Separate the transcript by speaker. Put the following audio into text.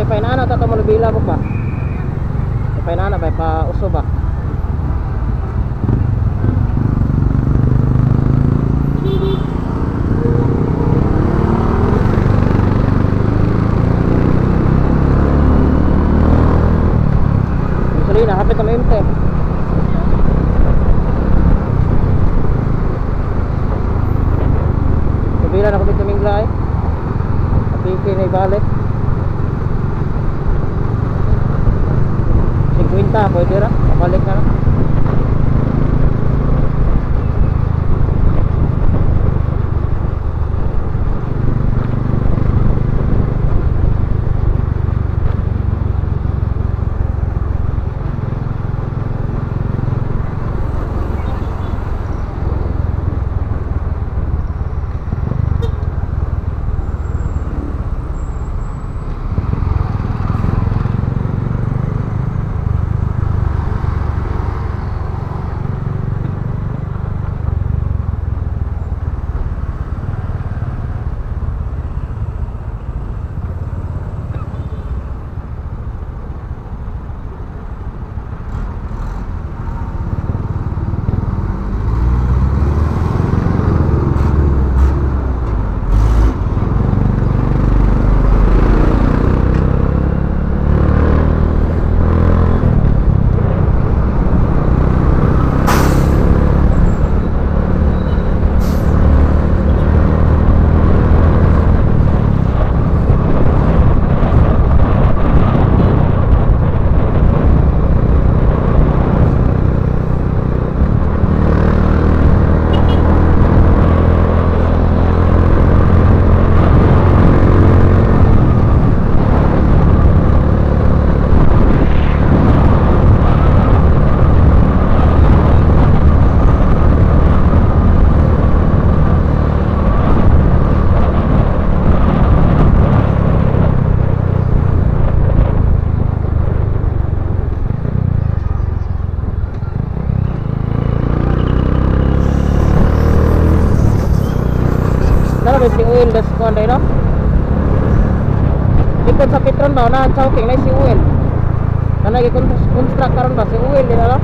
Speaker 1: painana tato mo lubila mo ba? Painana ba pa uso ba? Gasolina, hapit na maimte. Lubila na kami tumingla eh. Kapiki na ibalik. 50 pwede ra, pabalik na lang. Si oil das ko anday no. Ikon sa Petron ba na chowking na si oil. Kana gi construct karon ba si oil dira no.